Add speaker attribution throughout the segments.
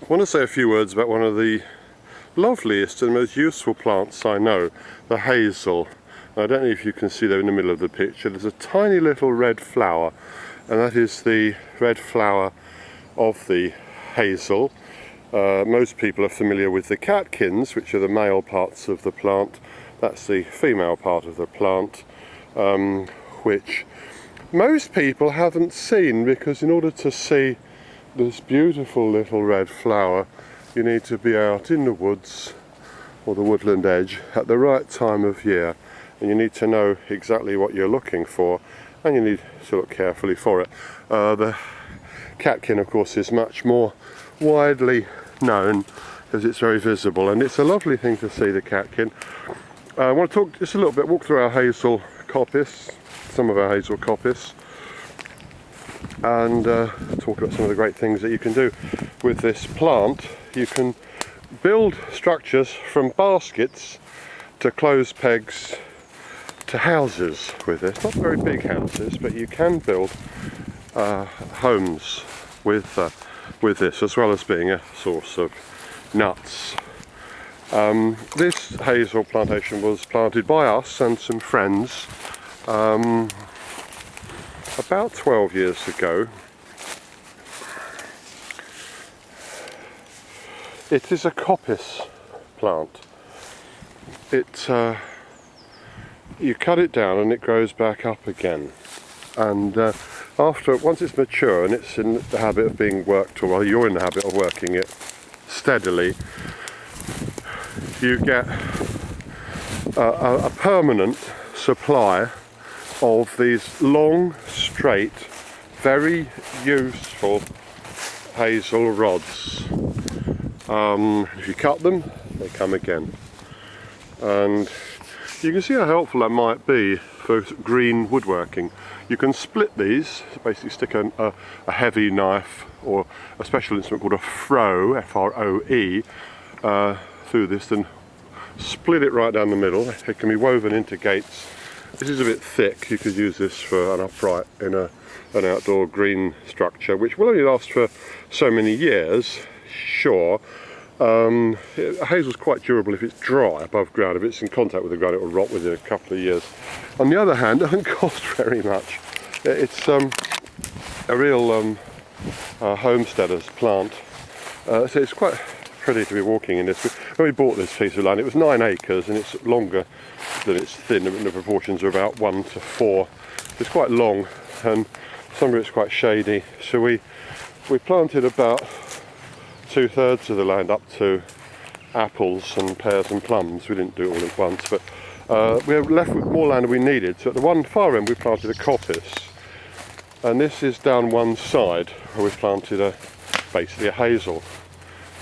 Speaker 1: I want to say a few words about one of the loveliest and most useful plants I know, the hazel. I don't know if you can see there in the middle of the picture, there's a tiny little red flower, and that is the red flower of the hazel. Most people are familiar with the catkins, which are the male parts of the plant. That's the female part of the plant, which most people haven't seen, because in order to see this beautiful little red flower you need to be out in the woods or the woodland edge at the right time of year, and you need to know exactly what you're looking for, and you need to look carefully for it. The catkin, of course, is much more widely known because it's very visible, and it's a lovely thing to see the catkin. I want to talk just a little bit, walk through our hazel coppice, some of our hazel coppice, and talk about some of the great things that you can do with this plant. You can build structures from baskets to clothes pegs to houses with this. Not very big houses, but you can build homes with this, as well as being a source of nuts. This hazel plantation was planted by us and some friends about 12 years ago. It is a coppice plant. You cut it down and it grows back up again, and once it's mature and it's in the habit of being worked, or well, you're in the habit of working it steadily, you get a permanent supply of these long, straight, very useful hazel rods. If you cut them, they come again. And you can see how helpful that might be for green woodworking. You can split these, basically stick a heavy knife or a special instrument called a froe, F-R-O-E, through this, and split it right down the middle. It can be woven into gates. This is a bit thick. You could use this for an upright in an outdoor green structure, which will only last for so many years, sure. Hazel's quite durable if it's dry above ground. If it's in contact with the ground, it will rot within a couple of years. On the other hand, it doesn't cost very much. It's a real homesteader's plant. So it's quite pretty to be walking in this. When we bought this piece of land, it was 9 acres, and it's longer than it's thin. The proportions are about 1 to 4. It's quite long, and some of it's quite shady. So we planted about 2/3 of the land up to apples and pears and plums. We didn't do it all at once, but we were left with more land than we needed. So at the one far end we planted a coppice, and this is down one side where we planted basically a hazel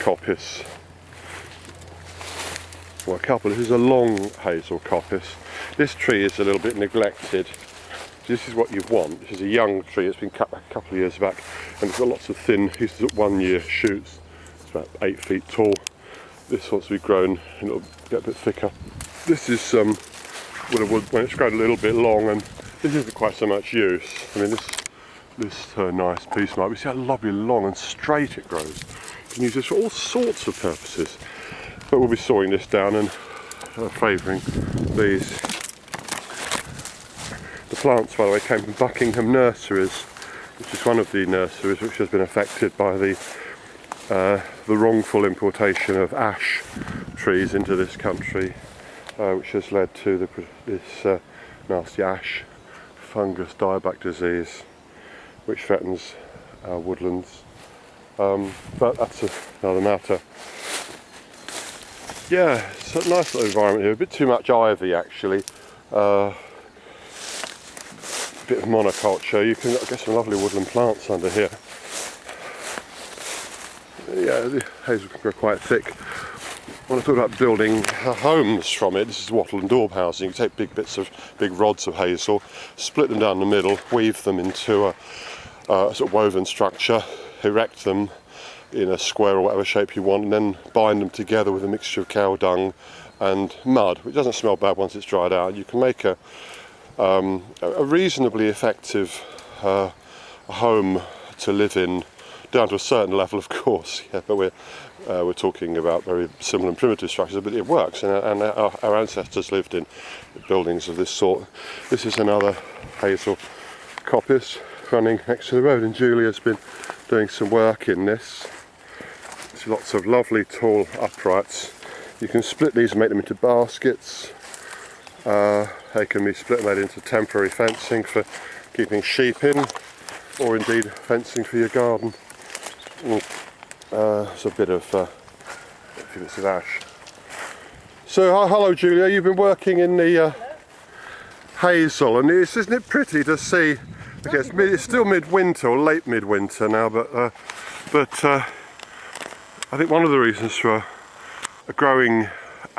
Speaker 1: coppice. Well, a couple. This is a long hazel coppice. This tree is a little bit neglected. This is what you want. This is a young tree. It's been cut back a couple of years back, and it's got lots of thin, 1-year shoots. It's about 8 feet tall. This wants to be grown, and it'll get a bit thicker. This is when it's grown a little bit long, and this isn't quite so much use. I mean, this nice piece might be. See how lovely long and straight it grows. You can use this for all sorts of purposes. But we'll be sawing this down and favouring these. The plants, by the way, came from Buckingham Nurseries, which is one of the nurseries which has been affected by the wrongful importation of ash trees into this country, which has led to this nasty ash fungus dieback disease, which threatens our woodlands. But that's another matter. Yeah, it's a nice little environment here. A bit too much ivy, actually. A bit of monoculture. You can get some lovely woodland plants under here. Yeah, the hazel can grow quite thick. When I talk about building homes from it, this is wattle and daub housing. You take big rods of hazel, split them down the middle, weave them into a sort of woven structure, erect them in a square or whatever shape you want, and then bind them together with a mixture of cow dung and mud, which doesn't smell bad once it's dried out. You can make a reasonably effective home to live in down to a certain level, of course. Yeah, but we're talking about very simple and primitive structures, but it works, and our ancestors lived in buildings of this sort. This is another hazel coppice running next to the road, and Julia's been doing some work in this. There's lots of lovely tall uprights. You can split these and make them into baskets. They can be split and made into temporary fencing for keeping sheep in, or indeed fencing for your garden. There's a bit of few bits of ash. So hello Julia, you've been working in the hazel, and isn't it pretty to see? Okay, it's still midwinter or late midwinter now, but I think one of the reasons for growing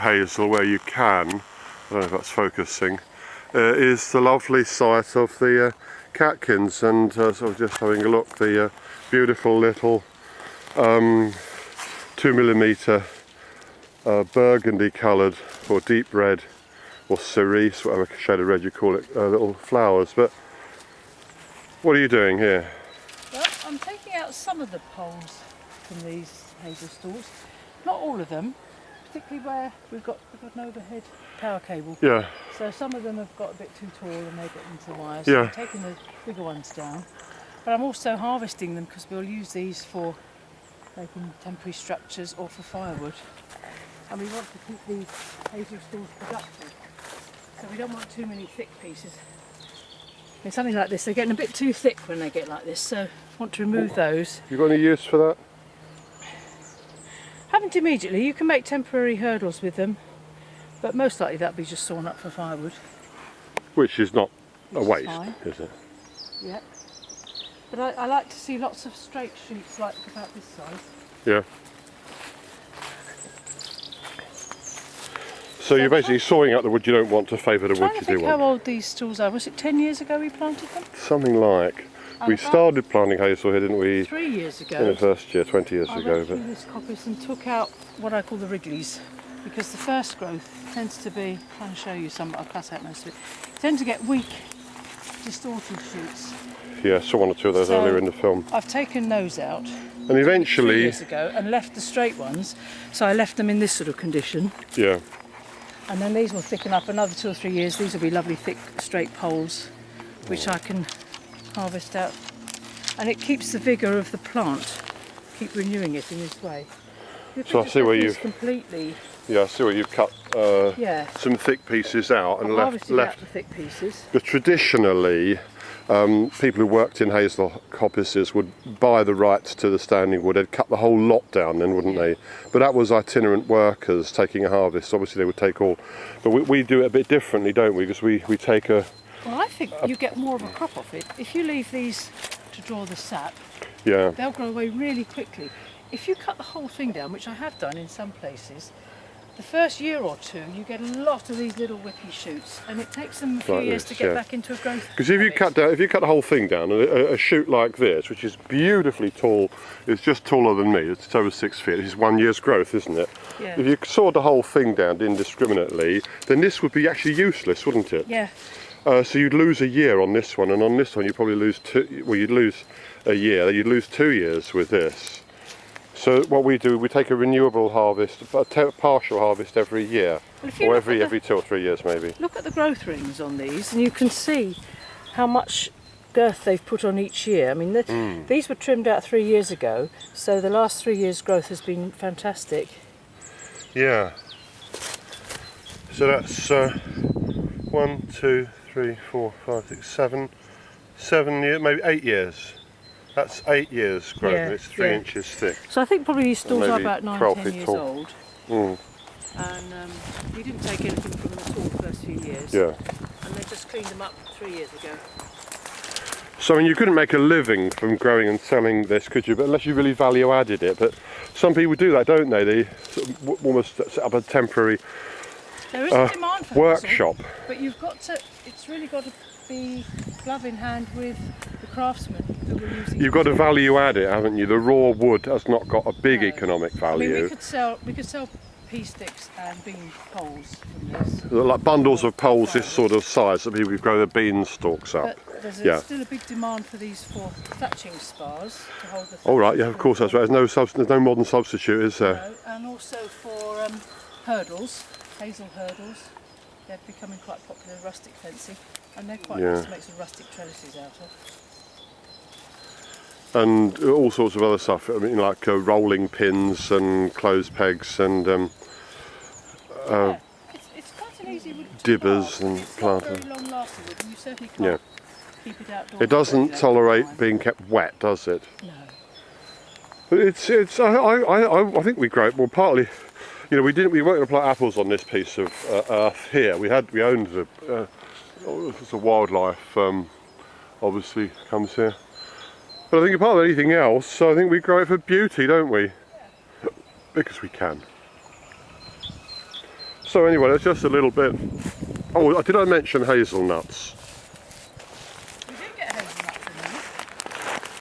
Speaker 1: hazel where you can, I don't know if that's focusing, is the lovely sight of the catkins, and sort of just having a look, the beautiful little 2mm burgundy coloured or deep red or cerise, whatever shade of red you call it, little flowers. But what are you doing here?
Speaker 2: Well, I'm taking out some of the poles from these hazel stalls, not all of them, particularly where we've got an overhead power cable.
Speaker 1: Yeah.
Speaker 2: So some of them have got a bit too tall and they get into the wires.
Speaker 1: Yeah.
Speaker 2: So I'm taking the bigger ones down, but I'm also harvesting them because we'll use these for making temporary structures or for firewood. And we want to keep these hazel stalls productive, so we don't want too many thick pieces. And something like this, they're getting a bit too thick when they get like this, so I want to remove those.
Speaker 1: You got any use for that?
Speaker 2: Haven't immediately. You can make temporary hurdles with them, but most likely that'll be just sawn up for firewood.
Speaker 1: Which is not a waste, is it?
Speaker 2: Yeah. But I like to see lots of straight shoots like about this size.
Speaker 1: Yeah. So you're basically sawing out the wood you don't want to favour the wood you do want.
Speaker 2: I'm trying to think how old these stalls are. Was it 10 years ago we planted them?
Speaker 1: Something like. We started planting hazel here, didn't we?
Speaker 2: 3 years ago.
Speaker 1: In the first year, 20 years ago.
Speaker 2: I went through this coppice and took out what I call the wrigglies, because the first growth tends to be, I'm trying to show you some, I'll cut out most of it, tend to get weak, distorted shoots.
Speaker 1: Yeah, I saw one or two of those earlier in the film.
Speaker 2: I've taken those out.
Speaker 1: And eventually
Speaker 2: 3 years ago, and left the straight ones, so I left them in this sort of condition.
Speaker 1: Yeah.
Speaker 2: And then these will thicken up another 2 or 3 years. These will be lovely thick straight poles, which I can harvest out. And it keeps the vigour of the plant, keep renewing it in this way.
Speaker 1: So I see where you've
Speaker 2: completely.
Speaker 1: Yeah, I see where you've cut some thick pieces out and left
Speaker 2: out the thick pieces.
Speaker 1: Because traditionally, people who worked in hazel coppices would buy the rights to the standing wood. They'd cut the whole lot down then, wouldn't they? But that was itinerant workers taking a harvest. Obviously they would take all, but we do it a bit differently, don't we? Because we take a...
Speaker 2: Well, I think you get more of a crop off it. If you leave these to draw the sap,
Speaker 1: yeah,
Speaker 2: they'll grow away really quickly. If you cut the whole thing down, which I have done in some places, the first year or two you get a lot of these little whippy shoots, and it takes them a few years to get back into a growth.
Speaker 1: Because if you cut the whole thing down, a shoot like this, which is beautifully tall, is just taller than me. It's over 6 feet. This is 1 year's growth, isn't it?
Speaker 2: Yeah.
Speaker 1: If you sawed the whole thing down indiscriminately, then this would be actually useless, wouldn't it?
Speaker 2: Yeah.
Speaker 1: So you'd lose a year on this one, and on this one you'd probably lose two. Well, you'd lose a year. You'd lose 2 years with this. So what we do, we take a renewable harvest, a partial harvest every year, or every 2 or 3 years maybe.
Speaker 2: Look at the growth rings on these, and you can see how much girth they've put on each year. I mean, these were trimmed out 3 years ago, so the last 3 years' growth has been fantastic.
Speaker 1: Yeah. So that's 1, 2, 3, 4, 5, 6, 7 years, maybe 8 years. That's 8 years growth, and it's 3 inches thick.
Speaker 2: So I think probably these stalls are about 9 or 10 years
Speaker 1: tall.
Speaker 2: old. And we didn't take anything from them at all the first few years.
Speaker 1: Yeah.
Speaker 2: And they just cleaned them up 3 years ago.
Speaker 1: So I mean, you couldn't make a living from growing and selling this, could you? But unless you really value added it. But some people do that, don't they? They sort of almost set up a temporary
Speaker 2: there is a demand for
Speaker 1: workshop.
Speaker 2: hazel, but you've got to. It's really got to be glove in hand with the craftsmen who were using.
Speaker 1: You've got to value add it, haven't you? The raw wood has not got a big economic value.
Speaker 2: I mean, we could sell pea sticks and bean poles from this.
Speaker 1: Like bundles of poles this sort of size that people grow their beanstalks up.
Speaker 2: But there's
Speaker 1: Yeah.
Speaker 2: still a big demand for these for thatching spars to hold the.
Speaker 1: All right, yeah, of course, that's right. There's no modern substitute, is there?
Speaker 2: No, and also for hurdles, hazel hurdles. They're becoming quite popular, rustic fencing, and they're quite nice to make some rustic trellises out of.
Speaker 1: And all sorts of other stuff. I mean, like rolling pins and clothes pegs and
Speaker 2: Yeah, it's quite an easy wood to
Speaker 1: dibbers
Speaker 2: plant,
Speaker 1: and
Speaker 2: it's not
Speaker 1: planter.
Speaker 2: very long lasting wood, and you certainly can't
Speaker 1: Yeah.
Speaker 2: keep it outdoors.
Speaker 1: It doesn't
Speaker 2: for
Speaker 1: tolerate
Speaker 2: time.
Speaker 1: being kept wet, does it?
Speaker 2: No.
Speaker 1: But I think we grow it. Well, partly, you know, we weren't going to plant apples on this piece of earth here. We owned the wildlife. Obviously comes here. But I think apart from anything else, so I think we grow it for beauty, don't we?
Speaker 2: Yeah.
Speaker 1: Because we can. So anyway, that's just a little bit. Oh, did I mention hazelnuts?